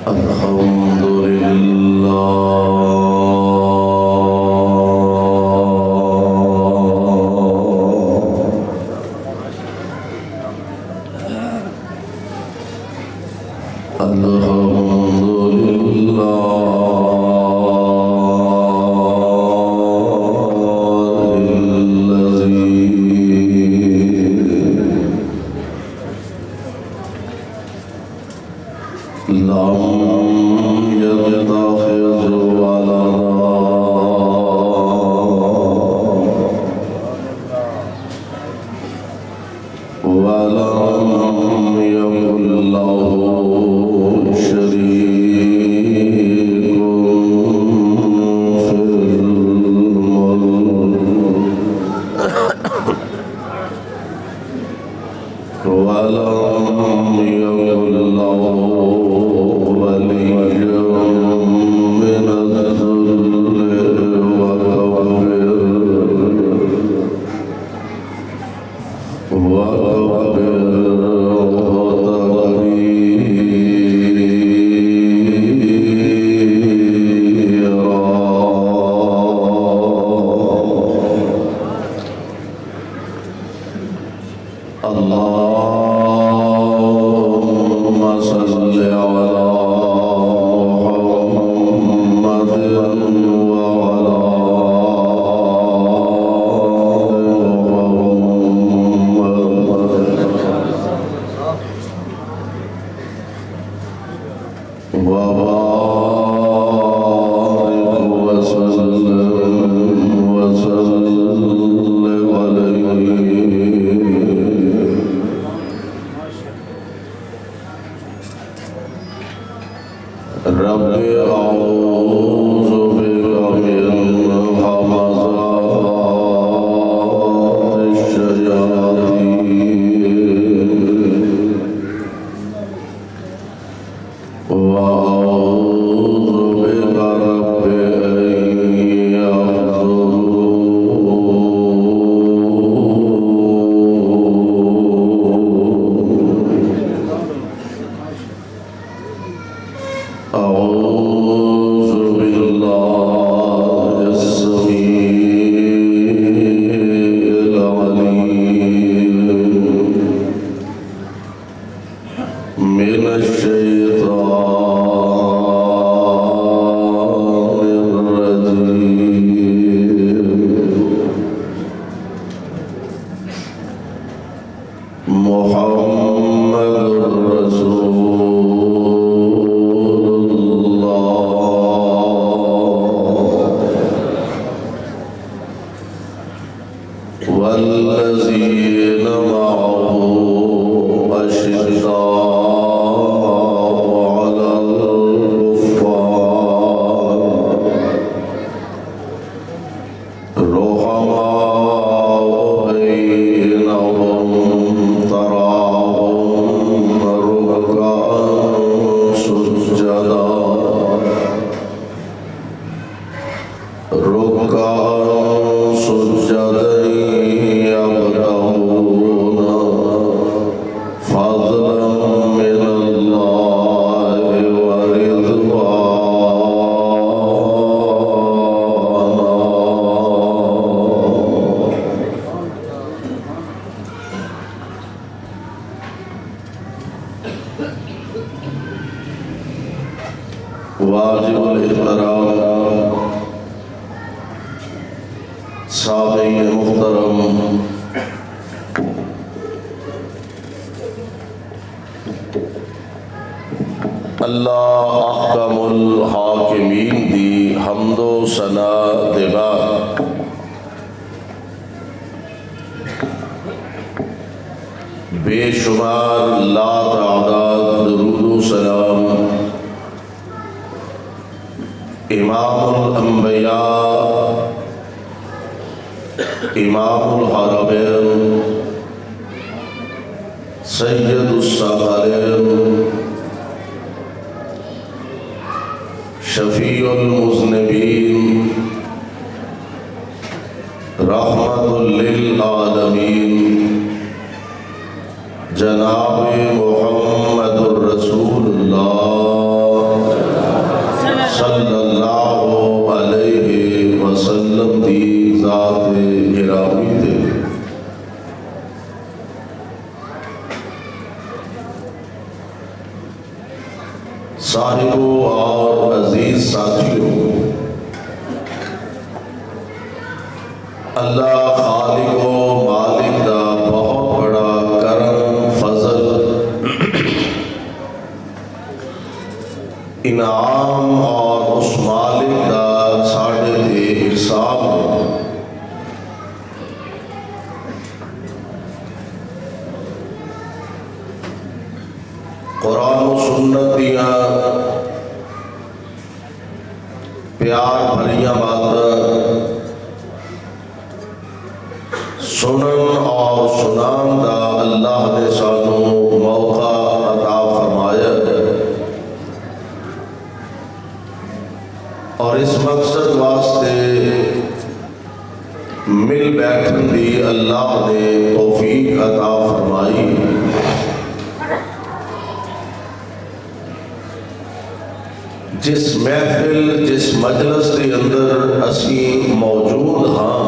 الحمد واجب الاحترام سامعین محترم، اللہ احکم الحاکمین دی حمد و ثنا دبا بے شمار لا تعداد درود و سلام امام الانبیاء امام الحرمین سید الثقلین شفیع المذنبین رحمت للعالمین جناب محمد الرسول اللہ صاحبوں اور عزیز ساتھیوں، اللہ خالق و مالک دا بہت بڑا کرم، فضل، انعام اور اس مالک دا ساڑھے تے احسان ہے۔ قرآن و سنت دیا پیار بھریاں باتاں سنن اور سنان دا اللہ نے سانو موقع عطا فرمایا اور اس مقصد واسطے مل بیٹھن دی اللہ نے توفیق عطا فرمائی۔ جس محفل جس مجلس کے اندر اسی موجود ہاں،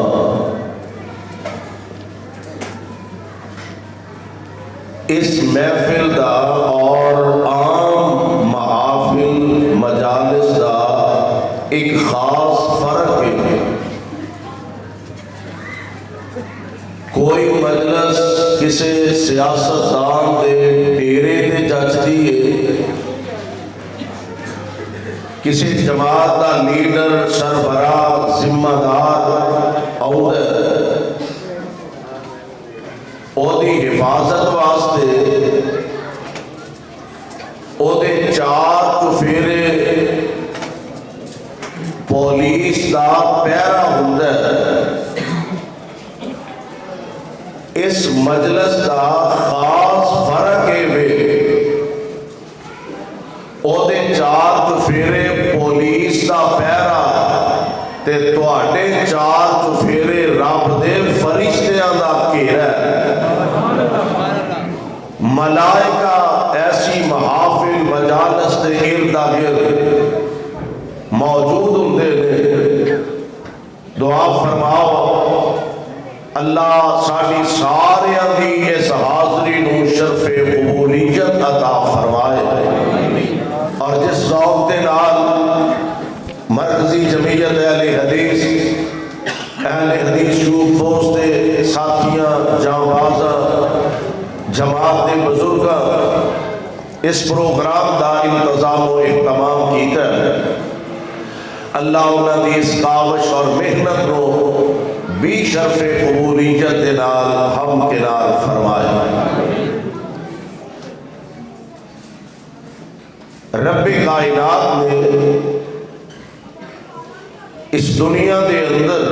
اس محفل دا اور عام محافل مجالس دا ایک خاص فرق ہے۔ کوئی مجلس کسی سیاستدان دے ڈیرے تے جچدی ہے، کسی جماعت کا لیڈر، سربراہ، ذمہ دار دی حفاظت واسطے دے چار چفیرے پولیس کا پہرا ہوندا ہے۔ اس مجلس کا خاص فرق ہے دے چار چفیرے پولیس کا پہرا تے تواڈے چار چفیرے رب دے فرشتیاں دا گھیرا ہے۔ ملائکہ ایسی محافل مجالس دے ارد گرد موجود ہوندے نے۔ دعا فرماؤ اللہ ساری ساریاں دی اس حاضری نو شرف قبولیت عطا فرمائے، اور جس ذوق دے نال مرکزی جمعیت اہل حدیث شوق فوج دے ساتھیاں، جانبازاں، جماعت دے بزرگاں اس پروگرام دا انتظام و اہتمام کیتا ہے، اللہ انہاں دی اس کاوش اور محنت کو بھی شرف قبولیت دے نال ہم کنار فرمائے۔ رب کائنات نے اس دنیا دے اندر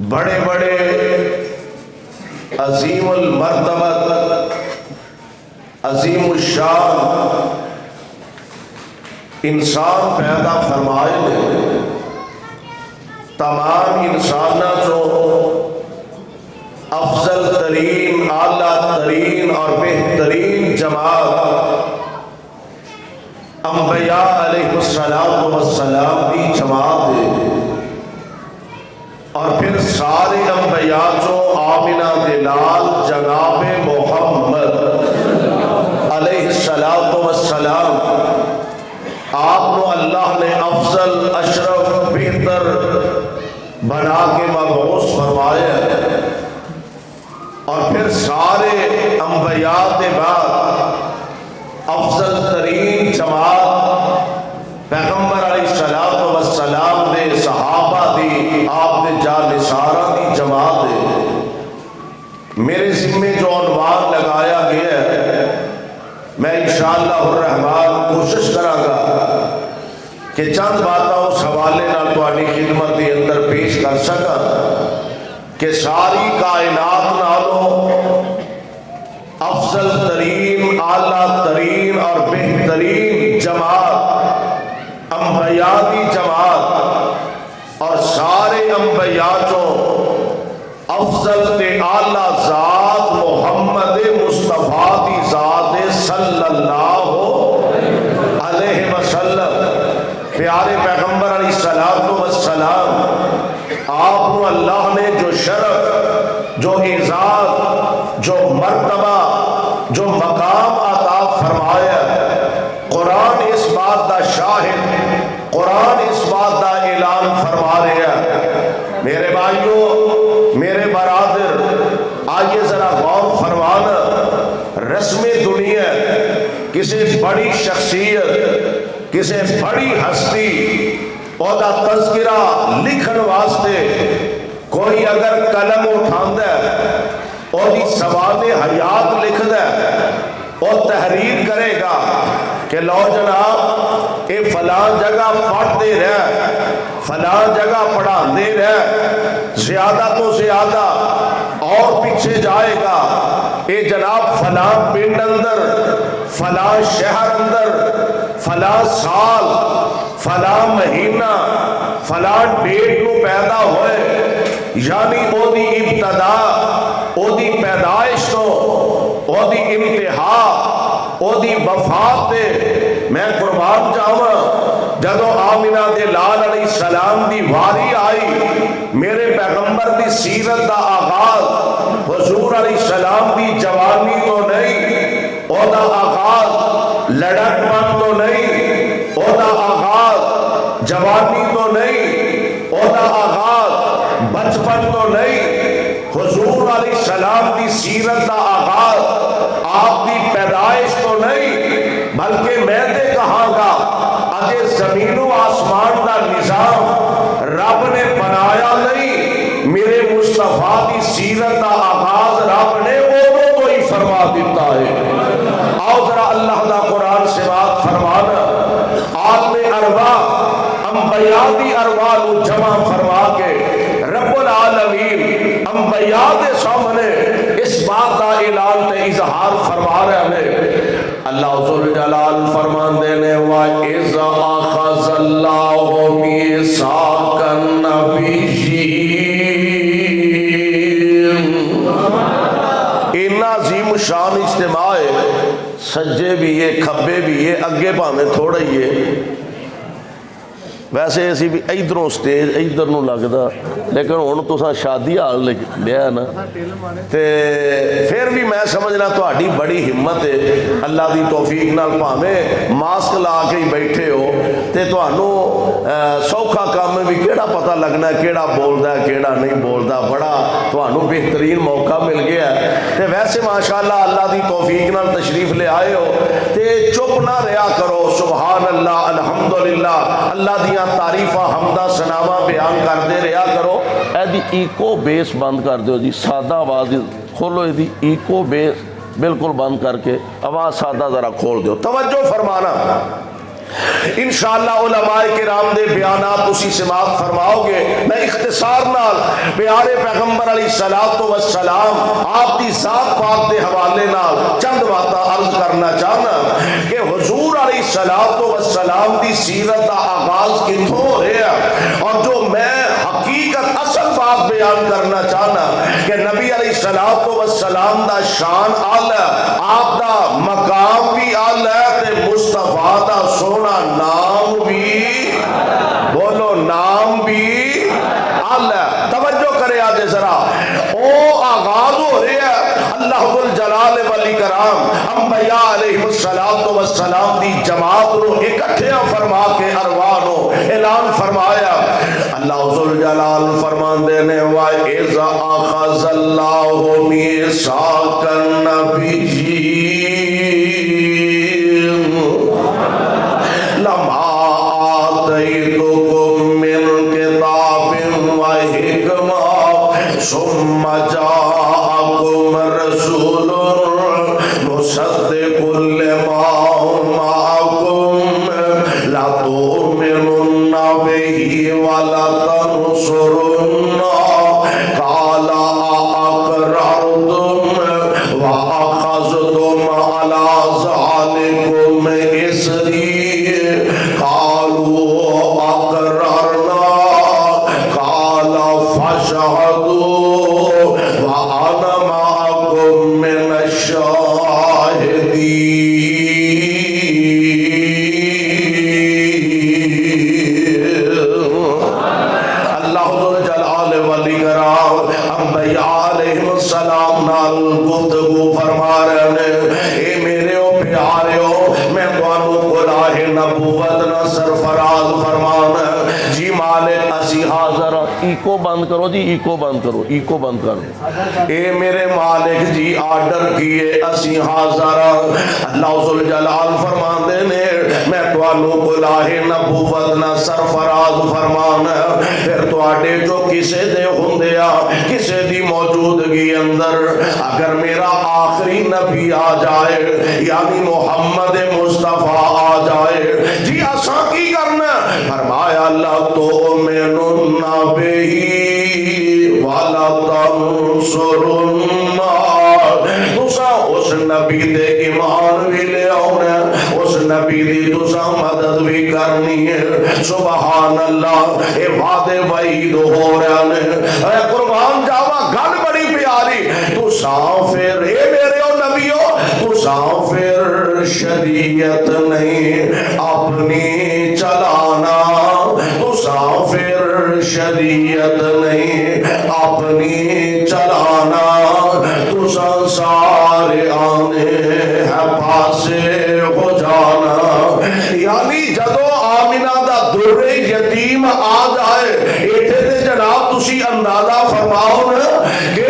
بڑے بڑے عظیم المرتبت، عظیم الشان انسان پیدا فرمائے نے۔ تمام انسانوں جو افضل ترین، اعلیٰ ترین اور بہترین جماعت انبیاء علیہ السلام کی جماعت ہے، اور پھر سارے انبیاء جو آمنہ دلال جناب محمد علیہ السلام آپ کو اللہ نے افضل، اشرف، بہتر بنا کے مبعوث فرمایا، اور پھر سارے انبیاء کے بعد افضل ترین جماعت پیغمبر علیہ السلام نے صحابہ دی، آپ نے جانثاراں دی جماعت ہے۔ میرے ذمے جو عنوان لگایا گیا ہے، میں انشاءاللہ الرحمن کوشش کراں گا کہ چند باتاں اس حوالے نال تہاڈی خدمت دے اندر پیش کر سکاں کہ ساری کائنات نالوں افضل ترین، اعلیٰ ترین اور بہترین جماعت انبیاء کی جماعت، اور سارے انبیاء جو افضل تے اعلیٰ ذات محمد مصطفیٰ کی ذات صلی اللہ علیہ وسلم، پیارے پیغمبر علیہ السلام، آپ کو اللہ نے جو شرف، جو اعزاز، جو مرتبہ، جو مقام عطا فرمایا، بات دا شاہد، قرآن اس بات دا اعلان فرما رہا ہے۔ میرے بھائیوں، میرے برادر، آئیے ذرا غور فرمانا، رسم دنیا کسی بڑی شخصیت، کسی بڑی ہستی اودا تذکرہ لکھن واسطے کوئی اگر قلم اٹھاندا ہے، اودی سواد حیات لکھدا ہے، اور تحریر کرے گا کہ لو جناب اے فلاں جگہ پڑھتے رہ، فلاں جگہ پڑھاندے رہ، زیادہ تو زیادہ اور پیچھے جائے گا، اے جناب فلاں پنڈ اندر، فلاں شہر اندر، فلاں سال، فلاں مہینہ، فلاں ڈیٹ کو پیدا ہوئے، یعنی او دی ابتدا، او دی پیدائش تو، او دی انتہا، او دی وفات تے میں قربان جاواں جدو آمنہ دے لال علیہ السلام دی واری آئی، میرے پیغمبر دی سیرت دا آغاز حضور علیہ السلام دی جوانی تو نہیں، او دا آغاز لڑک پن تو نہیں، او دا آغاز جوانی تو نہیں، او دا آغاز بچپن تو نہیں، حضور علیہ السلام دی سیرت دا آغاز آپ دی پیدائش تو نہیں، بلکہ میں تے کہاں گا اجے زمین و آسمان دا نظام رب نے بنایا نہیں، میرے مصطفیٰ دی سیرت دا آغاز رب نے اوہ تو ہی فرما دیتا ہے۔ آؤ ذرا اللہ دا قرآن سے بات فرمانا، عالم ارواح انبیاء دی ارواح کو جمع فرما کے رب العالمین انبیاء دے سامنے اس بات کا اعلان تے اظہار فرما رہے ہیں۔ اللہ ذو جلال فرمان دینے وَإِذَا أَخَذَ اللَّهُ مِيثَاقَ النَّبِيِّينَ، اتنا عظیم شان اجتماع ہے، سجے بھی ہے، کھبے بھی ہے، اگے پاویں تھوڑا ہی ہے، ویسے اسی بھی ادھروں سٹیج ادھر نو لگدا، لیکن ہن تساں شادی حال لیا نا تے پھر بھی میں سمجھنا تہاڈی بڑی ہمت ہے، اللہ دی توفیق نال بھاویں ماسک لا کے ہی بیٹھے ہو تے تہانوں سوکھا کام بھی کیڑا پتہ لگنا ہے کیڑا بولدا ہے کیڑا نہیں بولدا، بڑا تہانوں بہترین موقع مل گیا ہے تے ویسے ماشاءاللہ اللہ دی توفیق نال تشریف لے آئے ہو تے چپ نہ رہیا کرو، سبحان اللہ الحمدللہ اللہ دیاں تعریفاں حمدہ ثناواں بیان کرتے رہیا کرو۔ اے دی ایکو بیس بند کر دیو جی، سادہ آواز کھولو، اے دی ایکو بیس بالکل بند کر کے آواز سادہ ذرا کھول دیو، توجہ فرمانا۔ انشاءاللہ علماء کرام دے بیانات اسی سماعت فرماؤ گے، میں اختصار نال پیارے پیغمبر علیہ السلام آپ دی ذات پاک دے حوالے نال چند باتاں عرض کرنا چاہنا کہ حضور علیہ السلام دی سیرت دا آغاز کتھوں ہو رہا ہے، اور جو میں حقیقت اصل بات بیان کرنا چاہنا کہ نبی علیہ السلام دا شان اعلی، آپ دا مقام بھی اعلی تے مصطفیٰ دا سونا نام بھی، بولو نام بھی اعلی۔ توجہ کرے آجے ذرا، او آغاز ہو رہا ہے اللہ ذو الجلال والاکرام انبیاء علیہ السلام دی جماعت رو اکٹھے فرما کے ارواح رو اعلان فرمایا۔ اللہ ذو الجلال فرمان دینے وَإِذَا أَخَذَ اللَّهُ مِيثَاقَ النَّبِيِّينَ لَمَا آتَيْتُكُم مِّن كِتَابٍ وَحِكْمَةٍ ثُمَّ جَاءَكُمْ رَسُولٌ مُصَدِّقٌ لِّمَا مَعَكُمْ لَتُؤْمِنُنَّ بِهِ وَلَتَنصُرُنَّهُ قَالَ أَأَقْرَرْتُمْ وَأَخَذْتُمْ عَلَىٰ ذَلِكُمْ إِصْرِي قَالُوا أَقْرَرْنَا قَالَ فَاشْهَدُوا وَأَنَا مَعَكُمْ مِنَ الشَّاهِدِينَ۔ میں تانوں کو راہ نبوت نہ سرفراز فرمانا جی مالک اسی حاضر ایکو بند کرو جی ایکو بند کرو ایکو بند کرو اے میرے مالک جی آرڈر کیے اسی حاضر اللہ ذوالجلال فرماندے نے میں تانوں کو راہ نبوت نہ سرفراز فرمانا پھر تواڈے جو کسے دے ہوندیا کسے دی موجودگی اندر اگر میرا آخری نبی آ جائے یعنی محمد مصطفیٰ آ جائے جی اساں کی کرنا فرمایا اللہ تؤمنون بہ ولا تنصرون تساں اس نبی دے ایمان بھی لے آؤنا اس نبی دی تساں مدد بھی کرنی ہے سبحان اللہ اے وعدے وعید ہو رہا نے اے قربان جاوا گل بڑی پیاری تساں پھر اے میرے او نبیو تساں پھر شریعت نہیں اپنی چلانا تساں پھر شریعت نہیں اپنی چلانا تساں سارے آنے ہے پاسے ہو جانا یعنی جدو آمینہ دا در یتیم آ جائے ایتھے تے جناب تسی اندازہ فرماؤ نا کہ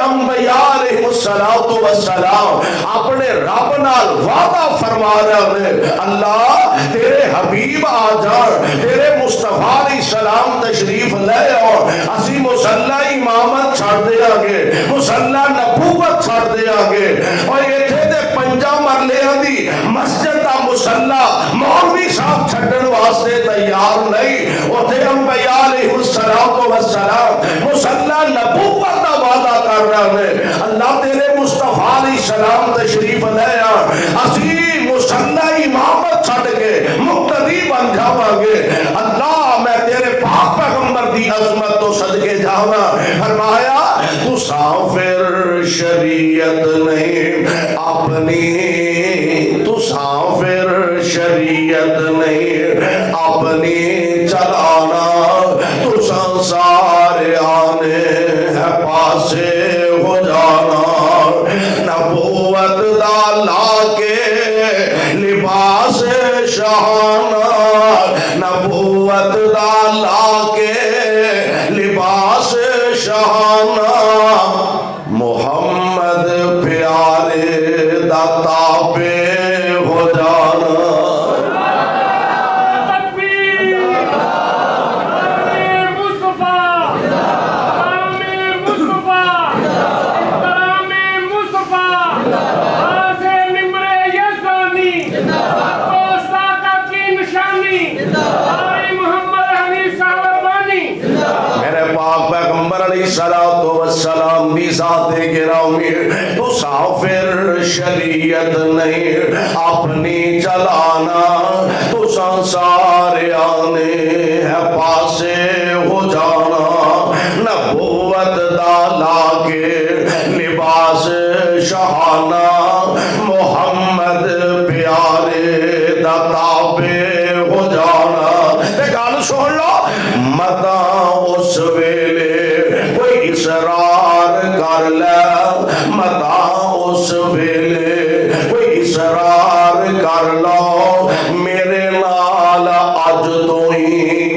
انبیاء علیہ السلام اپنے رب نال وعدہ فرما رہے ہیں اللہ تیرے حبیب آ جان تیرے مصطفیٰ علیہ السلام تشریف لے اور اسی مصلی امامت چھڑ دیا گے مصلی نبوت چھڑ دیا گے اور یہ تھے دے پنجا مرلے دی مسجد دا مصلی مولوی صاحب چھڑن واسطے تیار نہیں وہ تھے انبیاء علیہ السلام مصلی نبوت دا وعدہ کر رہے ہیں اللہ تیرے مصطفیٰ علیہ السلام تشریف لے آن اسی مصلی امامت چھڑ کے مقتدی بن جاواں گے اللہ میں تیرے پاک پیغمبر دی عظمت تو صدقے جاواں فرمایا تو سافر شریعت نہیں اپنی تو سافر شریعت نہیں اپنی چلانا تو سارے آنے ہے پاسے ہو جانا نبوت دا لا کے لباس شہانہ نبوت دا لا کے لباس شہانہ محمد پیارے دا تابع ہو جانا السلام بھی ذات گرامی تو سافر شریعت نہیں اپنی چلانا تو سارے آنے ہے پاسے ہو جانا نبوت دا لا کے لباس شہانہ محمد پیارے دا تابع ہو جانا تے گل سن لو متا اس ویلے اصرار کر لے متا اس ویلے کوئی اصرار کر لو میرے نال اج تو ہی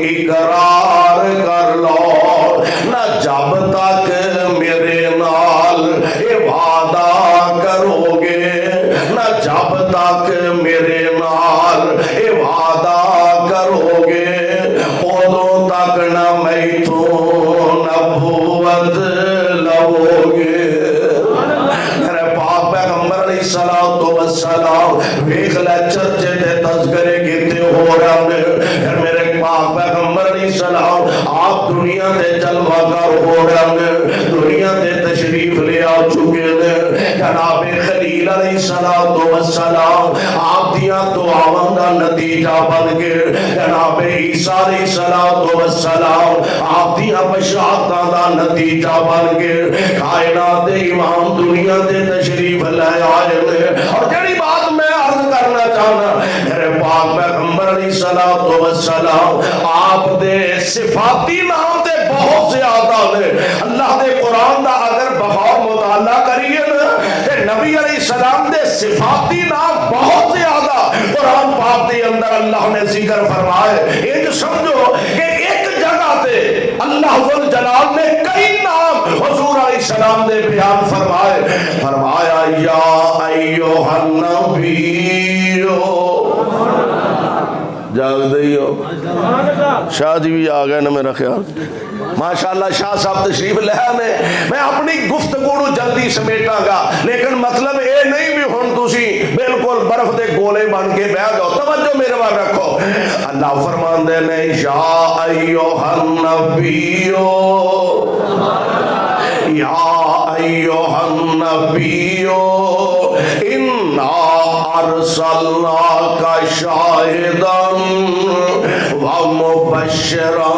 اقرار کر لو نہ جب تک میرے نال اے وعدہ کرو گے نہ جب تک میرے نال اے وعدہ کرو گے ادوں تک نہ میں تو نبوت لو گے میرے پاک پیغمبر علیہ السلام ویکھ لے چرچے تے تذکرے کیتے ہو رہے ہیں میرے پاک پیغمبر علیہ السلام آپ دنیا تے جلوہ گر ہو رہے ہیں دنیا تے تشریف لے آ چکے ہیں جناب خلیل علیہ السلام آپ دیاں دعاواں دا نتیجہ بن کے جناب عیسیٰ علیہ السلام آپ دیاں بشارتاں دا نتیجہ بن کے کائنات امام دنیا تے تشریف لے آئے ہیں اور جڑی بات میں عرض کرنا چاہنا میرے پاک پیغمبر علیہ السلام آپ دے صفاتی نام تے بہت زیادہ نے اللہ دے قرآن دا اگر بغور مطالعہ کریے نا تے نبی علیہ السلام دے صفاتی نام بہت زیادہ اللہ نے ذکر فرمائے، یہ سمجھو کہ ایک جگہ تے اللہ ذل جلال نے کئی نام حضور علیہ السلام نے بیان فرمائے. فرمایا یا ایھا النبی، جاگ دئی ہو. شاہ جی بھی آ گئے نا میرا خیال. ماشاءاللہ شاہ صاحب تشریف لے آنے. میں اپنی گفتگو جلدی سمیٹاں گا، لیکن مطلب اے نہیں بھی ہن تسی بالکل برف دے گولے بن کے بیٹھ جاؤ. توجہ میرے وال رکھو. اللہ فرماندے نے یا ایھا النبی، یا ایھا النبی انا ارسلناک شاہدا ومبشرا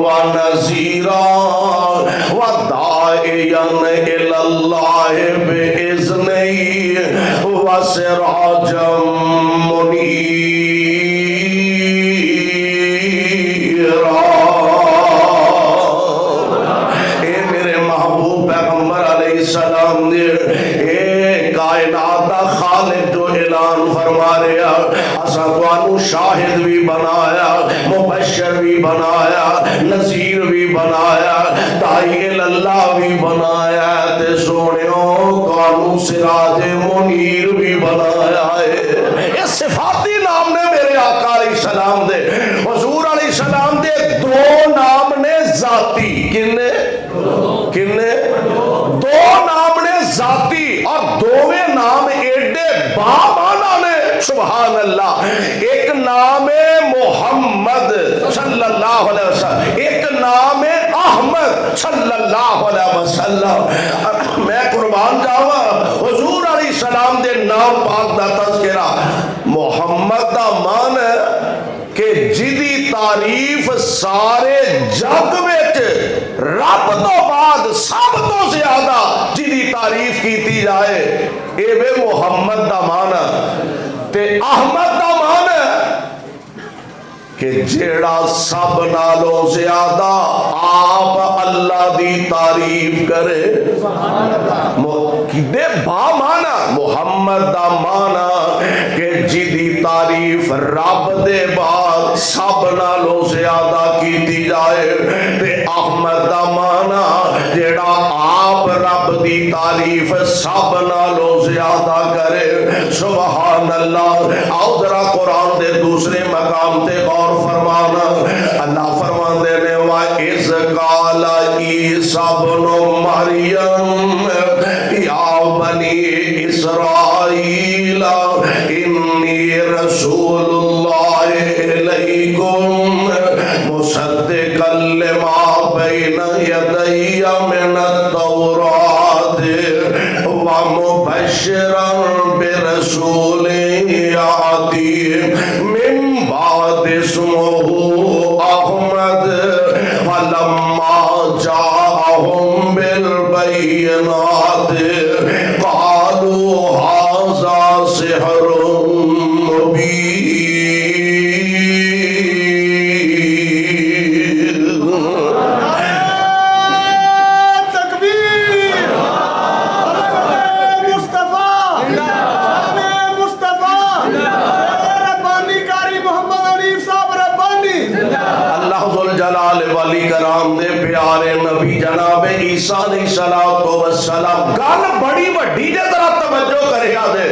ونذیرا وداعیا الی اللہ بإذنہ وسراجا منیرا. اے میرے محبوب پیغمبر علیہ السلام نے اے کائنات دا خالق جو اعلان فرما رہا، اساں تانوں شاہد بھی بنایا، مبشر بھی بنایا، نذیر بھی بنایا، داعی اللہ بھی بنایا، تے سونیو تانوں سراج منیر بھی بنایا ہے. یہ صفاتی نام نے میرے آقا علیہ السلام دے. حضور علیہ السلام دے دو نام نے ذاتی. کنے کنے؟ دو نام نے ذاتی، اور دوویں نام ایڈے بامانا نے. سبحان اللہ. ایک نام محمد صلی اللہ علیہ وسلم، ایک نام احمد صلی اللہ علیہ وسلم. میں قربان جاواں حضور علیہ السلام دے نام پاک دا تذکرہ. محمد دا مان ہے کہ جدی تعریف سارے جگ وچ رب تو بعد سب تو زیادہ جدی تعریف کیتی جائے اے وے محمد دا مانا. تے احمد دا مانا کہ جیڑا سب نالوں زیادہ آپ اللہ دی تعریف کرے. دے با مانا محمد دا مانا کہ جدی تعریف رب دے بعد سب نالوں زیادہ کیتی جائے. تے احمد دا مانا جیڑا آپ رب دی تعریف سب نالوں زیادہ کرے. سبحان اللہ. آؤ ذرا قرآن دے دوسرے مقام تے غور فرمانا. اللہ فرماندے نے وَإِذْ قَالَ عِيسَى ابْنُ مَرْيَمَ يَا بَنِي إِسْرَائِيلَ إِنِّي رَسُولُ اللَّهِ إِلَيْكُمْ مُصَدِّقًا لِمَا بَيْنَ يَدَيَّ مِنَ التَّوْرَاةِ وَمُبَشِّرًا بِرَسُولٍ يَأْتِي مِن بَعْدِ اسْمُهُ أَحْمَدُ فَلَمَّا جَاءَهُم بِالْبَيِّنَاتِ قَالُوا هَذَا سِحْرٌ مُبِينٌ. جناب عیسیٰ علیہ السلام گل بڑی وڈی جے ذرا توجہ کرے آدھے.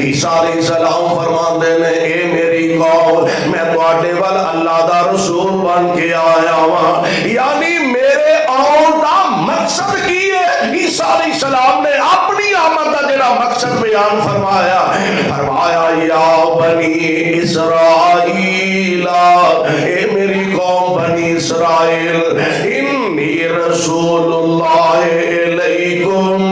عیسیٰ علیہ السلام فرمان دے نے اے میری قوم میں تواڈے ول اللہ دا رسول بن کے آیا ہوں. یعنی میرے آن دا مقصد کی ہے؟ عیسیٰ علیہ السلام نے اپنی آمد دا جڑا مقصد بیان فرمایا. فرمایا یا بنی اسرائیل، اے میری قوم بنی اسرائیل، انی رسول اللہ علیکم،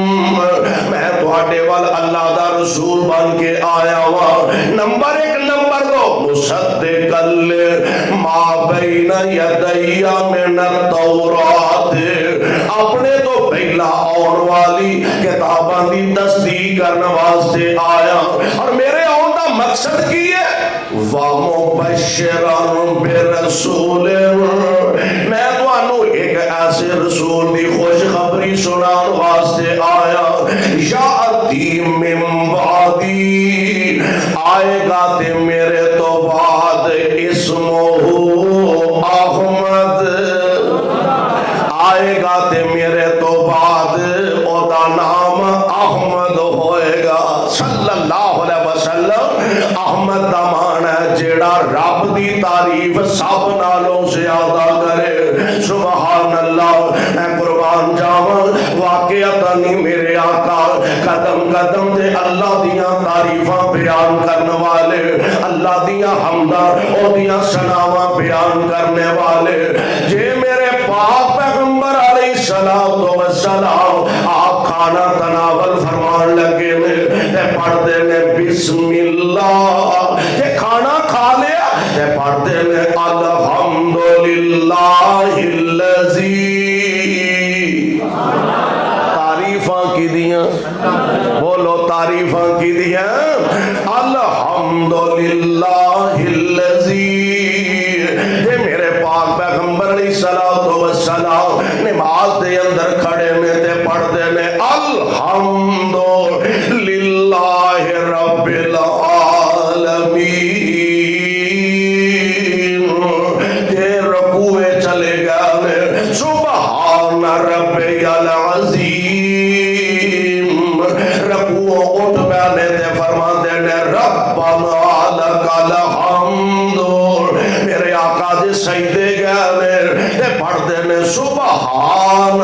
میں تواڈے ول اللہ دا رسول بن کے آیا ہوں. نمبر ایک. نمبر دو، مصدقا لما بین یدی من التورات، اپنے تو پہلا آن والی کتاباں دی تصدیق کرنے واسطے آیا. اور میرے آن دا مقصد کی ہے؟ وَمُبَشِّرًا بِرَسُولٍ، میں تانوں ایک ایسے رسول دی خوشخبری سنان واسطے آیا. یاتی من بعدی، آئے گا تے میرے تو بعد جیڑا رب دی تعریف سب نالوں زیادہ کرے سبحان اللہ میں قربان جاواں واقعتاً ہی میرے آقا قدم قدم تے اللہ دیاں تعریفاں بیان کرنے والے اللہ دیاں حمداں او دیاں ثناواں بیان کرنے والے جے میرے پاک پیغمبر علیہ السلام آپ کھانا تناول فرمان لگے میں تے پڑھتے نے بسم اللہ تے کھانا کھا لیا تے پڑھتے نے الحمدللہ الذی تعریفاں کی دیاں بولو تعریفاں کی دیاں الحمدللہ الذی یہ میرے پاک پیغمبر علیہ السلام نماز دے اندر کھڑے میں تے پڑھتے نے الحمدللہ رب العالمین یہ رکوع چلے گئے سبحان ربی العظیم رکوع اٹھ بیانے تے فرماتے نے ربنا لک الحمد میرے آقا دے سجدے گئے تے پڑھتے نے سبحان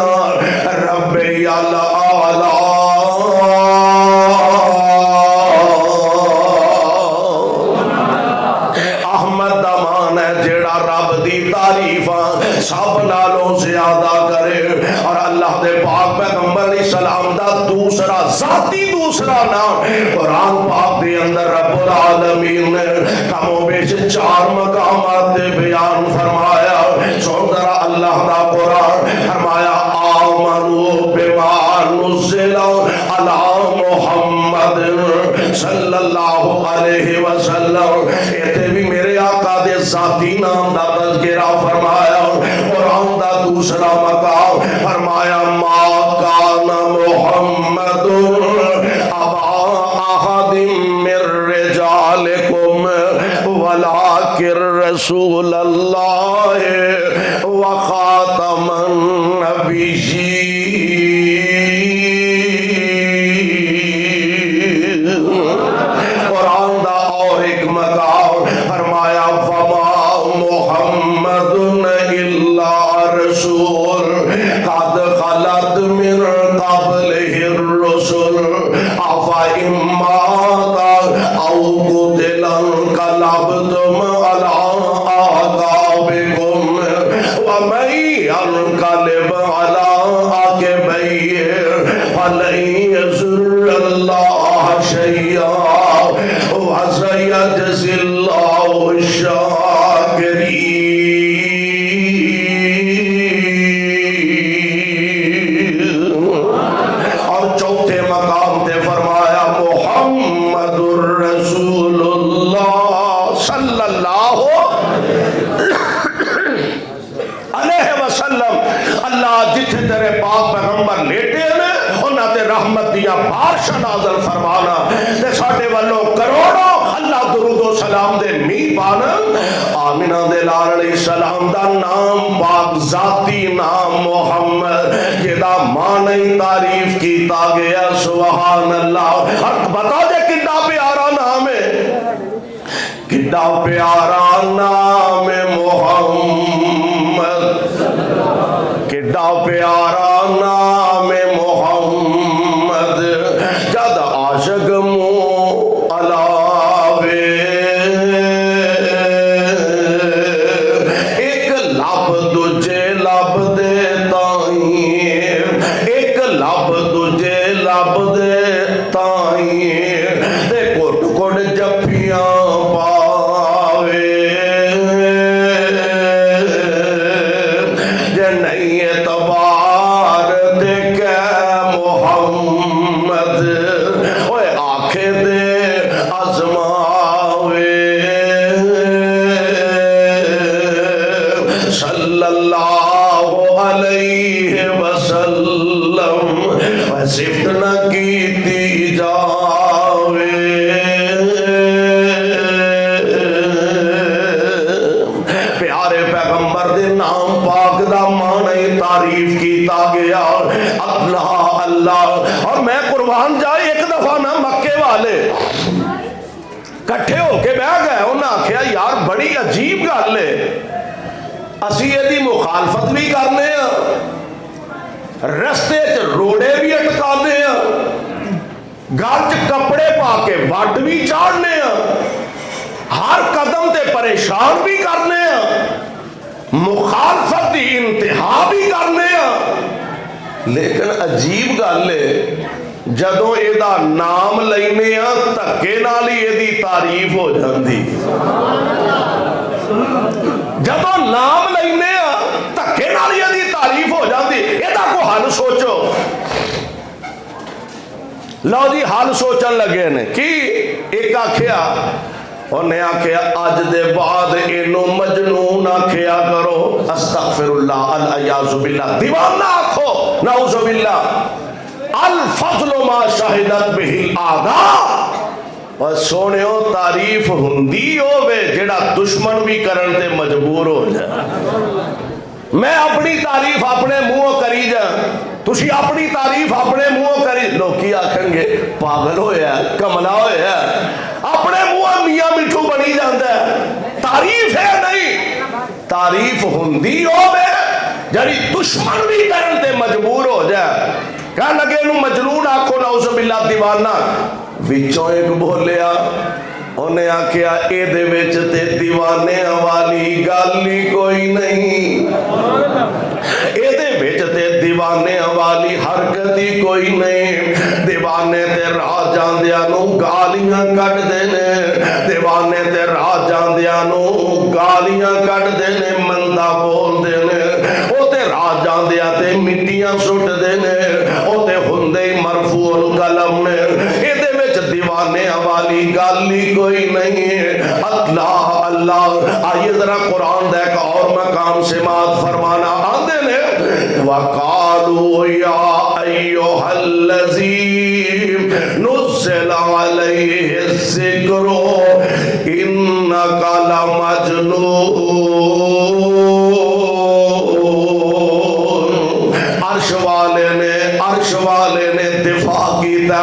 ربی الاعلی احمد دمان ہے جیڑا رب دی تعریفاں سب نالوں زیادہ کرے اور اللہ دے پاک پیغمبر علیہ السلام دا دوسرا ذاتی دوسرا نام قرآن پاک دے اندر رب العالمین نے کم و بیش 4 مقامات دے بیان فرمایا سن ذرا اللہ دا قرآن فرمایا آمنوا بما نزل علی محمد صلی اللہ علیہ وسلم ایتھے بھی میرے آقا دے ذاتی نام دا تذکرہ فرمایا قرآن دا دوسرا مقام فرمایا ما کان محمد ابا احد من رجالکم ولکن رسول اللہ وخاتم النبیین قرآن دا اور ایک مقام فرمایا فما محمد الا رسول قد خلت من قبلہ الرسل افإن مات او قتل انقلبتم على أعقابكم ومن ينقلب على عقبيه فلن يضر الله شيئا وسيجزي الله الشاكرين اور چوتھے مقام تے فرمایا محمد الرسول اللہ صلی اللہ علیہ وسلم اللہ جتھے تیرے پاک پیغمبر لیٹے ہیں انہاں تے رحمت دیا بارشاں نازل فرمانا تے ساڈے والوں کروڑوں اللہ درود و سلام دے می پانا آمینہ دے لال علیہ السلام دا نام پاک ذاتی نام محمد جدا معنی تعریف کیتا گیا سبحان اللہ اور بتا دے کتنا پیارا نام ہے کتنا پیارا نام محمد کتنا پیارا نام محمد جد عاشق منہ علاوے ایک لب دجے لب دے تائیں ایک لب دجے لب دے تائیں تے کٹ کٹ جفیاں پاوے جے نہیں اعتبار تے کہ محمد اوے آنکھیں دے ازماوے صلی اللہ علیہ وسلم وصفت نہ کیتی جاوے پیارے پیغمبر دے نام پاک دا معنی تعریف کیتا گیا اللہ اللہ اور میں قربان جائے ایک دفعہ نہ مکے والے کٹھے ہو کے بیٹھ گئے انہاں آکھیا یار بڑی عجیب گل ہے، اسی یہ مخالفت بھی کرنے ہاں، رستے چ روڑے بھی اٹکانے ہاں، گل چ کپڑے پا کے وڈ بھی چاڑنے ہاں، ہر قدم تے پریشان بھی کرنے ہاں، مخالفت دی انتہا بھی کرنے ہاں، لیکن عجیب گل ہے جدوں اے دا نام لینے ہاں دھکے نال ہی اے دی تعریف ہو جاندی، جدوں نام لینے ہاں دھکے نال ہی اے دی تعریف ہو جاندی۔ اے دا کوئی حل سوچو۔ لو جی حل سوچن لگے نے کی؟ ایک آکھیا، انہیں آکھیا اج دے بعد اینو مجنون آکھیا کرو، استغفر اللہ، العیاذ باللہ، دیوانہ آکھو، نعوذ باللہ، الفضل ما شاہدت بہ الاعداء۔ اور سونےو تعریف ہندی ہووے جڑا دشمن بھی کرن تے مجبور ہو جائے۔ میں اپنی تعریف اپنے منہوں کری جا، تسی اپنی تعریف اپنے منہوں کری، لوگ کی آکھیں گے پاگل ہویا ہے، کملا ہویا ہے، اپنے منہوں میاں مٹھو بنی جاندہ ہے۔ تعریف ہے نہیں، تعریف ہندی ہووے جڑی دشمن بھی کرن تے مجبور ہو جائے۔ کہا لگے نو مجنون آکھو، نعوذ باللہ، دیوانہ۔ وچوں ایک بولیا، انہیں آکھیا اے دے وچ تے دیوانے والی گل ہی کوئی نہیں، اے دے وچ تے دیوانے والی حرکت ہی کوئی نہیں۔ دیوانے تے راہ جاندیاں نو گالیاں کٹ دینے، دیوانے تے راہ جاندیاں نو گالیاں کٹ دینے، مندہ بول دینے، او تے راہ جاندیاں تے مٹیاں سٹ دینے، او تے ہندے مرفوع القلم نے۔ اے دے وچ دیوانے والی گالی کوئی نہیں۔ اللہ اللہ، آئیے ذرا قرآن دے ایک اور مقام سماعت فرمانا آندے نے، وَقَالُوا يَا أَيُّهَا الَّذِي نُزِّلَ عَلَيْهِ الذِّكْرُ إِنَّكَ لَمَجْنُونَ۔ عرش والے نے دفاع کیتا،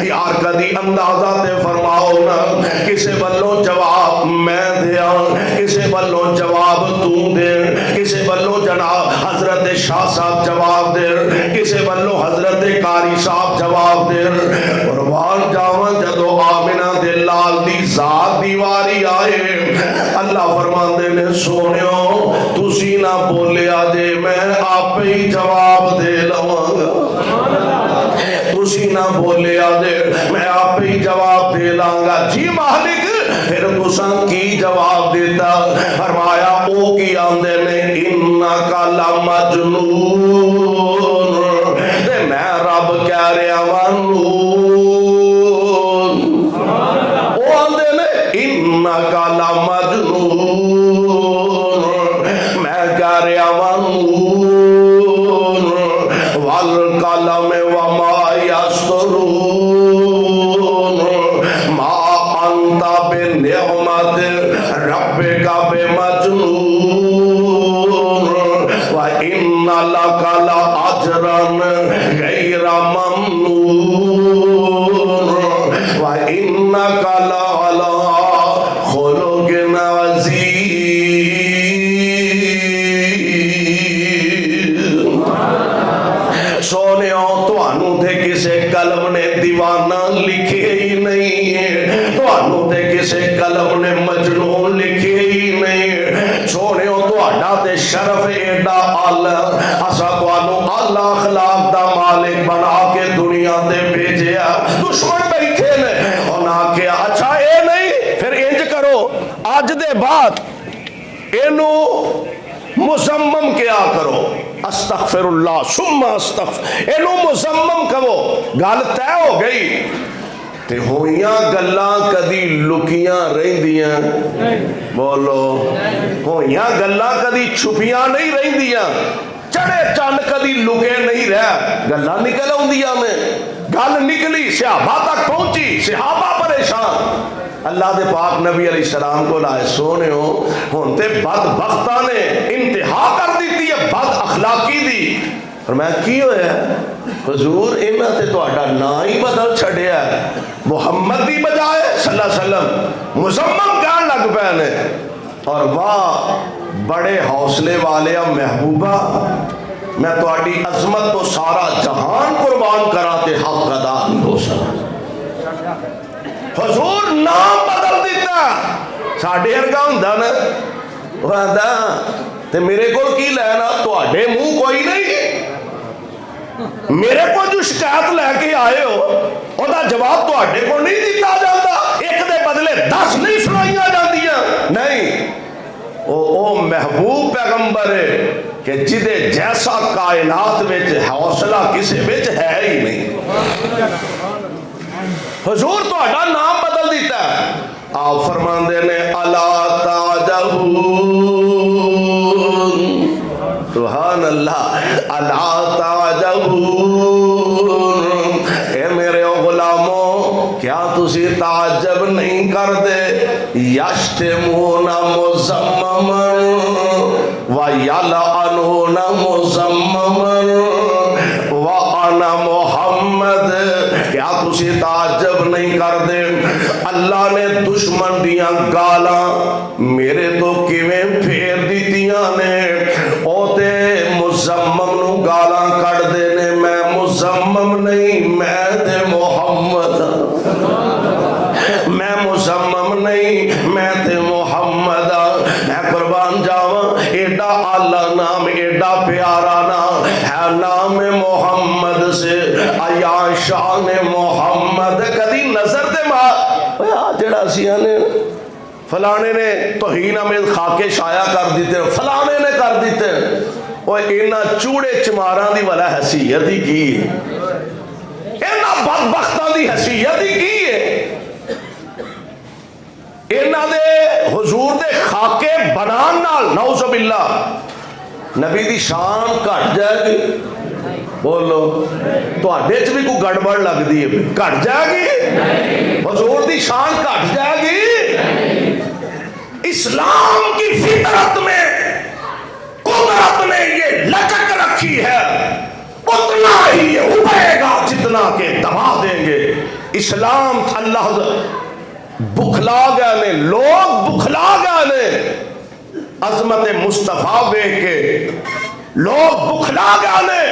یار کدی اندازہ تے فرماؤ نا، کسے بلوں جواب میں دیا، کسے بلوں جواب تو دے، کسے بلوں جناب حضرت شاہ صاحب جواب دے، کسے بلوں حضرت قاری صاحب جواب دے۔ قربان جاواں جدو آمنہ دے لال دی ذات دیواری آئے، اللہ فرماندے نے سونیو تسی نہ بولیا دے، میں آپ ہی جواب دے لواں گا، تسی نہ بولیا دے، میں آپ ہی جواب دے لاں گا۔ جی مالک، پھر تساں کی جواب دیتا؟ فرمایا او کی آندے نے انک لمجنون، تے میں رب کہہ رہا ہاں نون۔ او آندے نے انک لمجنون، میں کہہ رہا ہاں نون، والقلم وما یسطرون، ما انت بنعمت ربک بمجنون، وان لک لاجرا غیر ممنون، وانک لعلی خلق عظیم۔ سونےو توانوں تے کسے قلم نے دیوانہ لکھے ہی نہیں ہے، توانوں تے کسے قلم نے مجنون لکھے ہی نہیں۔ سونےو تہاڈا تے شرف ایڈا اعلی، اسا توانوں اعلی اخلاق دا مالک بنا کے دنیا تے بھیجیا۔ دشمن بیٹھے نے، انہاں کہا اچھا اے نہیں، پھر انج کرو اج دے بعد اینو مزمم کیا کرو، استغفر اللہ ثم استغفر، اینو مزمم کرو۔ گل طے ہو گئی تے ہویاں گلاں کدی لکیاں رہندیاں، بولو ہویاں گلاں کدی چھپیاں نہیں رہندیاں، چڑے چند کدی لکے نہیں رہ، گلاں نکل آندیاں میں۔ گل نکلی صحابہ تک پہنچی، صحابہ پریشان، اللہ دے پاک نبی علیہ السلام کو لائے سونےو ہونتے بدبختہ نے انتہا کر دیتی ہے بد اخلاقی دی۔ اور میں کی ہویا حضور انہاں تے تہاڈا نام ہی بدل چھڈیا، محمد دی بجائے صلی اللہ علیہ وسلم مزمم کہن لگ پے نے۔ اور واہ بڑے حوصلے والے محبوبہ، میں تہاڈی عظمت تو سارا جہان قربان کرا تے حق ادا نہیں ہو سکتا۔ حضور نام بدل دیتا، ساڈے ورگا ہوندا نا، وہ آندا تے میرے کول کی لینا، تہاڈے منہ کوئی نہیں، میرے کو جو شکایت لے کے آئے ہو او دا جواب تہاڈے کو نہیں دیتا جاتا، ایک دے بدلے 10 نہیں سنائیاں جاندیاں، نہیں، او محبوب پیغمبر ہے کہ جدے جیسا کائنات وچ حوصلہ کسے وچ ہے ہی نہیں۔ حضور تہاڈا نام بدل دیتا ہے، آپ فرماندے نے الا تعجبون، سبحان اللہ، الا تعجبون، اے میرے غلاموں کیا تسی تعجب نہیں کر دے، یشتمون مزمما ویلعنون مزمما وانا محمد، کیا تسی تعجب نہیں کر دے اللہ نے دشمن دیاں گالاں میرے تو کیویں پھیر دیتیاں نے، او تے مزمم نو گالاں کٹ دے نے، میں مزمم نہیں، میں تے محمد، میں مزمم نہیں، میں تے محمد، میں قربان جاواں ایڈا اعلیٰ نام، ایڈا پیارا نام ہے نام محمد سے، آیا شان محمد کدی نظر دے مار جڑا سیاں نے فلانے نے توہین آمیز خاکے شائع کر دیتے، فلانے نے کر دیتے، وہ اینا چوڑے چماراں دی والا حیثیت ہی کی ہے، اینا بدبختاں دی حیثیت ہی کی ہے، اینا دے حضور دے خاکے بنان نال نعوذ باللہ نبی دی شان گھٹ جائے گی، بولو تو اڈے چ بھی کوئی گڑبڑ لگ دی ہے، گھٹ جائے گی، حضور دی شان گھٹ جائے گی، اسلام کی فطرت میں قدرت نے یہ لچک رکھی ہے، اتنا ہی یہ ابھرے گا جتنا کہ دبا دیں گے۔ اسلام اللہ بکھلا گئے نے، لوگ بکھلا گئے نے عظمت مصطفیٰ دیکھ کے، لوگ بکھلا گئے نے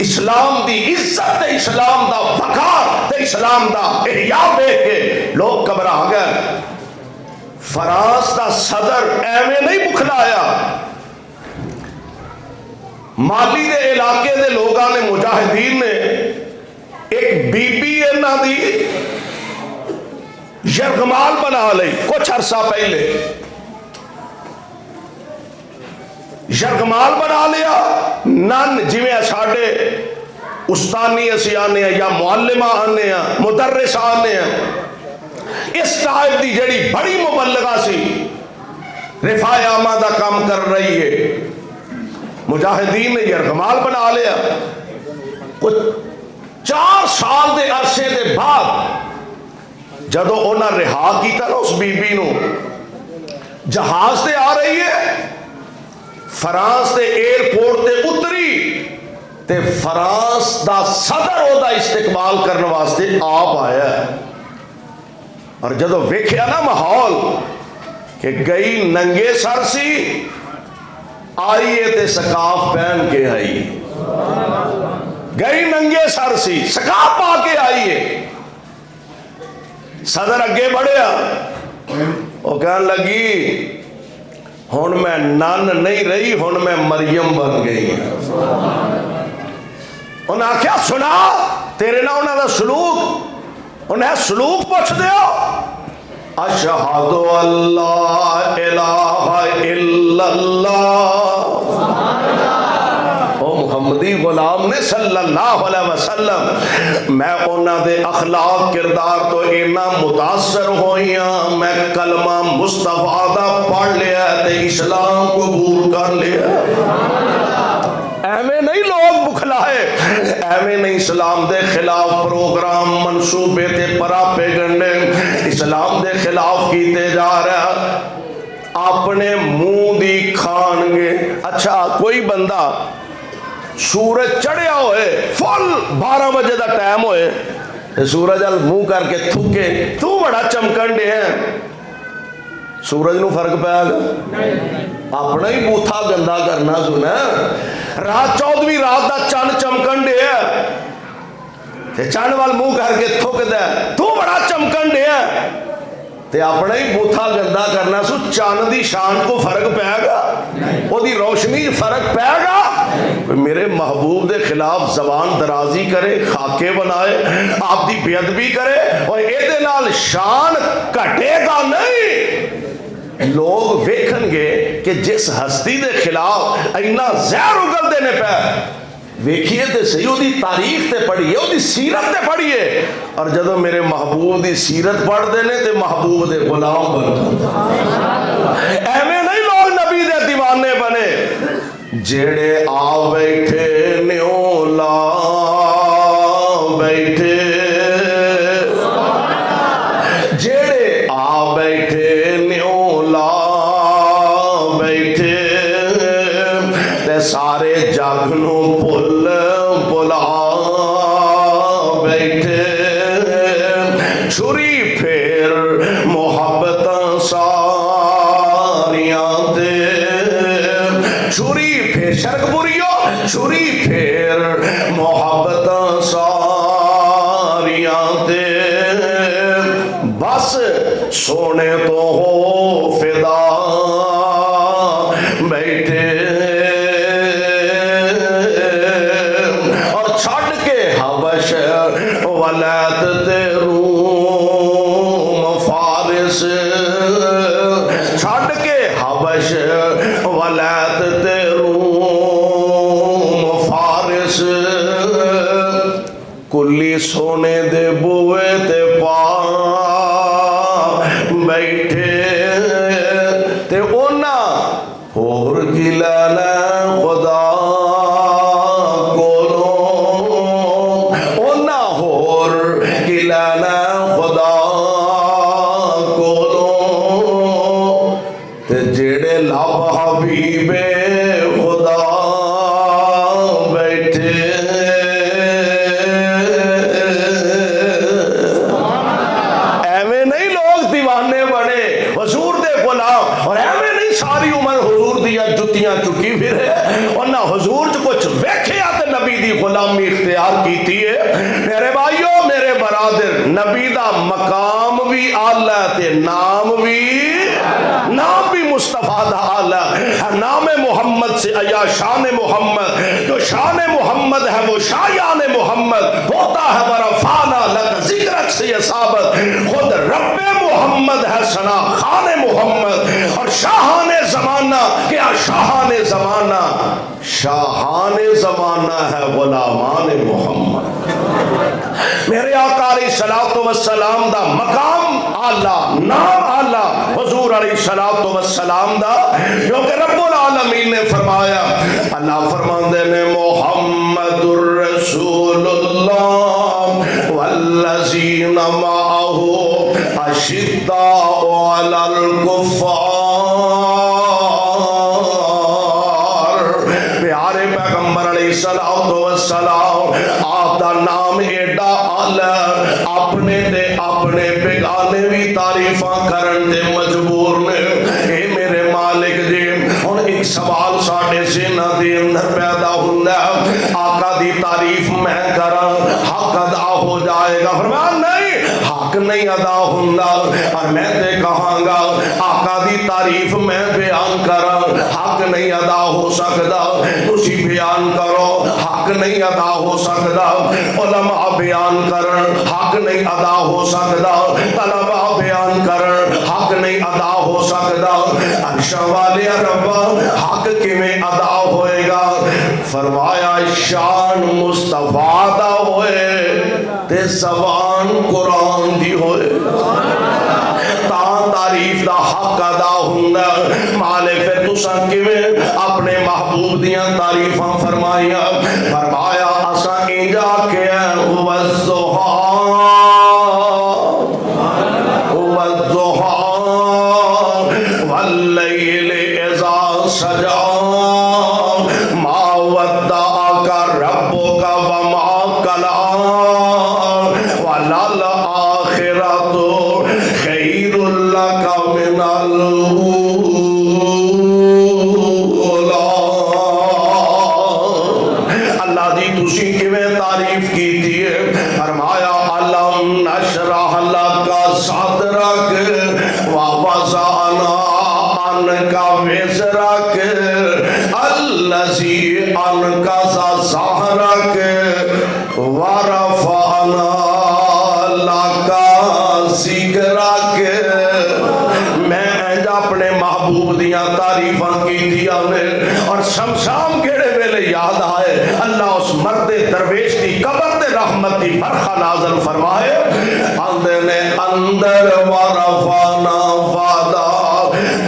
اسلام دی عزت، اسلام دا وقار، اسلام دا احیاء دیکھ کے لوگ گھبرا گئے۔ فرانس دا صدر ایویں نہیں بکھلایا، مالی دے علاقے دے لوگاں نے، مجاہدین نے ایک بی بی انہاں دی یرغمال بنا لئی کچھ عرصہ پہلے، یرغمال بنا لیا، نن جویں ساڈے استانی اسی آنے ہیں یا معلمہ آنے ہیں، مدرس آنے ہیں، اس ٹائپ دی جڑی بڑی مبلغہ سی رفاع عامہ دا کام کر رہی ہے، مجاہدین نے یرغمال بنا لیا۔ کچھ 4 سال دے عرصے دے بعد جدو انہاں رہا کیتا نا اس بی بی نو، جہاز تے آ رہی ہے، فرانس دے ایئرپورٹ تے اتری تے فرانس دا صدر او دا استقبال کرنے واسطے آپ آیا ہے، اور جدو ویکھیا نا ماحول کہ گئی ننگے سر سی، آئیے تے سکاف پہن کے آئی، گئی ننگے سر سی، سکاف پا کے آئیے، صدر اگے بڑھیا، وہ کہنے لگی ہن میں نان نہیں رہی، ہن میں مریم بن گئی۔ انہیں آخیا سنا تیرے نہ انہوں دا سلوک، انہیں سلوک پوچھ دیو، اشہد اللہ الہ الا اللہ، او محمدی غلام نے صلی اللہ علیہ وسلم، میں انہاں دے اخلاق کردار تو اینا متاثر ہوئیاں، میں کلمہ مصطفیٰ دا پڑھ لیا تے اسلام قبول کر لیا۔ ایویں نہیں لوگ بکھلائے، ایویں نہیں اسلام دے خلاف پروگرام منصوبے تے پراپے گنڈے اسلام دے خلاف کیتے جا رہا، اپنے منہ دی کھان گے۔ اچھا کوئی بندہ سورج چڑھیا ہوئے، فل 12 بجے دا ٹائم ہوئے، سورج ال منہ کر کے تھوکے، تو بڑا چمکن دے ہیں، سورج نو فرق پیا گا؟ اپنا ہی بوتھا گندا کرنا سنا. رات 14ویں رات دا چند چمکن ڈیا تے چند وال منہ کر کے تھوکدا تو بڑا چمکن ڈیا تے اپنا ہی بوتھا گندا کرنا سو. چاند دی شان کو فرق پیا گا؟ وہ دی روشنی فرق پیا گا؟ میرے محبوب دے خلاف زبان درازی کرے, خاکے بنائے, آپ دی بے ادبی کرے اور ایدے نال شان کٹے گا نہیں. لوگ ویکھن گے کہ جس ہستی دے خلاف اینا زہر اگل دینے پہ ویکھیے تے صحیح وہ دی تاریخ تے پڑھیے, وہ دی سیرت تے پڑھیے, اور جدو میرے محبوب دی سیرت پڑھ دینے تے محبوب دے غلام بن جاتے. ایویں نہیں لوگ نبی دے دیوانے بنے جیڑے آ بیٹھے نیو لا بیٹھے, جیڑے آ بیٹھے نیو لا بیٹھے تے سارے جگ نو بھل بلا بیٹھے. چھری پھر محبت ساریاں تے, چھری پھر شرک بریو, چھری پھر محبت ساریاں تے, بس سونے تو ہو فدا بیٹھے, اور چھڑ کے حبش ولایت تے روم فارس, چھڑ کے حبش ولایت تے روم فارس, کلی سونے دے بوئے تے پا بیٹھے تے اونا ہور کی لینا خدا کولو, اونا ہور کی لینا خدا کولو تے جیڑے لب حبیب خدا بیٹھے. ایویں نہیں لوگ دیوانے بڑے حضور دے غلام, اور ایویں نہیں ساری عمر حضور دیا جتیاں چکی پھرے اور نہ حضور جو کچھ ویکھیا تے نبی دی غلامی اختیار کیتی ہے. میرے بھائیو, میرے برادر, نبی دا مقام بھی اعلیٰ تے نام بھی مصطفیٰ دا اعلیٰ. نام محمد سے یا شان محمد, جو شان محمد ہے وہ شایان محمد ہوتا ہے. ورفعنا لک ذکرک سے یہ ثابت, خود رب محمد ہے ثنا خان محمد, اور شاہان زمانہ, کیا شاہان زمانہ, شاہان زمانہ ہے غلامان محمد. میرے آقا علیہ الصلوۃ والسلام دا مقام اعلیٰ, نام اعلیٰ حضور علیہ الصلوۃ والسلام دا, جو کہ رب العالمین نے فرمایا. اللہ فرماندے نے محمد الرسول اللہ والذین معہ اشداء علی الکفار. پیارے پیغمبر علیہ الصلوۃ والسلام, آپ دا نام ایڈا اعلی, اپنے تے اپنے بیگانے بھی تعریفاں کرن تے مجبور نے. اے میرے مالک جی, ہن ایک سوال ساڈے ذہناں دے اندر پیدا ہوندا ہے, آقا دی تعریف میں کراں حق ادا ہو جائے گا؟ فرمایا نہیں, حق نہیں ادا ہوندا, اور میں تے کہاں گا آقا دی تعریف میں بیان کراں حق نہیں ادا ہو سکدا. تسی بیان کرو حق نہیں ادا ہو سکدا, علماء بیان کرن حق نہیں ادا ہو سکدا, طلباء بیان کرن حق نہیں ادا ہو سکدا. عرش والے ربا حق کیویں ادا ہوئے گا؟ فرمایا شان مصطفیٰ دا ہوئے تے زبان قرآن دی ہوئے, تاں تعریف دا حق ادا ہوندا. مالک پھر تساں کیویں اپنے محبوب دیاں تعریفاں فرمائیاں؟ فرمایا اساں انجا کہ والضحیٰ واللیل اذا سجا ما ودعک ربک وما قلی وللآخرۃ خیر لک من اللہ جی تسی کیویں تعریف کیتی ہے؟ فرمایا علم نشرح لک صدرک ووضعنا عنک وزرک الذی انقض ظہرک ورفعنا لک ذکرک۔ میں اپنے محبوب دیاں تعریفاں کیتیاں نے اور شمشام کیڑے ویلے یاد آئے اللہ اس مرد درویش دی قبر تے رحمت دی برخہ نازل فرمائے۔ اندر نے اندر ورفعنا وعدہ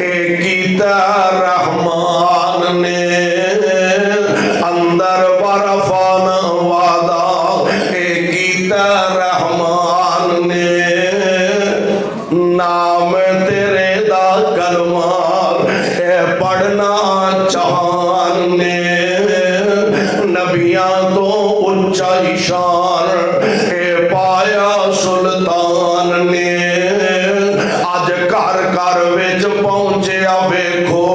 اے کیتا رحمان نے، اندر ورفعنا وعدہ اے کیتا رحمان نے، نام تیرے دا کلمہ اے پڑھنا جہان نے، نبیاں تو اونچا شان اے پایا سلطان نے، اج گھر گھر وچ پہنچیا ویکھو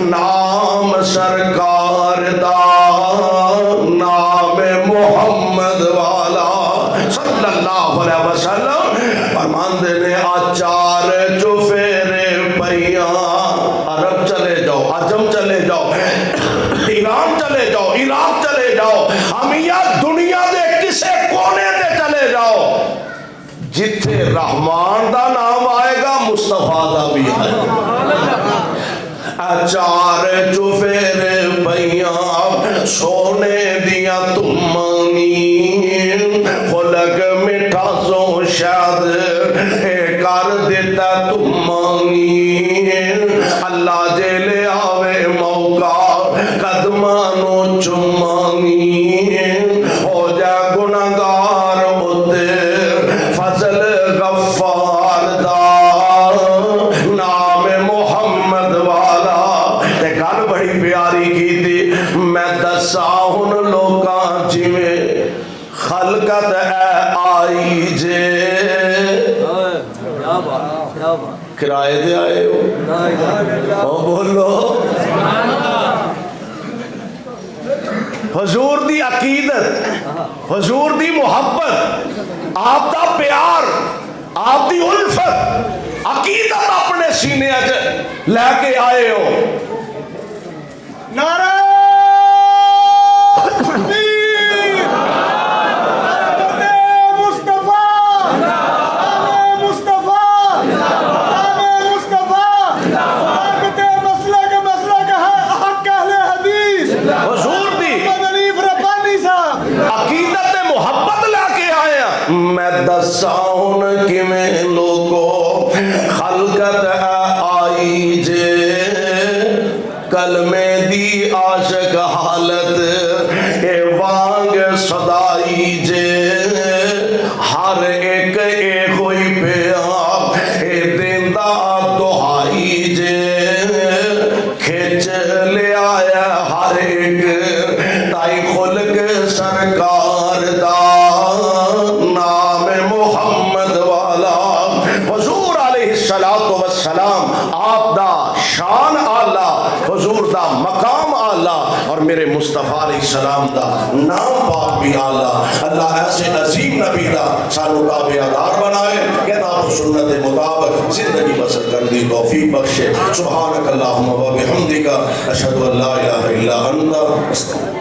نام سرکار دا، نام محمد والا صلی اللہ علیہ وسلم۔ فرماندے نے آچار چوفیرے پیاں، عرب چلے جاؤ، عجم چلے جاؤ، ایران چلے جاؤ، عراق چلے جاؤ، ہمیاں دنیا دے کسے کونے تے چلے جاؤ، جتھے رحمان دا نام آئے گا مصطفیٰ دا بھی آئے گا۔ اچار چوفیرے پیاں سونے دیا تمانی، خلق مٹھا سو شاد اے کر دیتا تمانی، اللہ جے لے آوے موقع قدمانو چمانی، ہو جا گناہگار ہوتے فضل غفار دا، نام محمد والا۔ تے گل بڑی پیاری کی تھی، میں دسا ہن لوکاں جویں خلقت اے آئی جے، کرائے دے آئے ہو بولو، حضور دی عقیدت، حضور دی محبت، آپ دا پیار، آپ دی الفت، عقیدت اپنے سینے لے کے آئے ہو۔ نعرہ دساؤن کمیں لوگو خلقت آئی جے، کلمے دی عاشق حالت اے وانگ صدائی جے، ہر ایک اے کوئی پیام اے دیندہ دہائی جے، کھچ لے آیا ہر ایک تائی خلق سرکار دا، نام محمد والا۔ حضور علیہ السلام آپ دا شان آلہ، حضور دا مقام آلہ، اور میرے مصطفیٰ علیہ السلام دا نام پاک بھی آلہ۔ اللہ ایسے عظیم نبی دا سانو تابعدار بنائے، کتاب و سنت مطابق زندگی بسر کرنے کی توفیق بخشے۔ سبحانک اللہم و بحمدک، اشہد ان لا الہ الا انت۔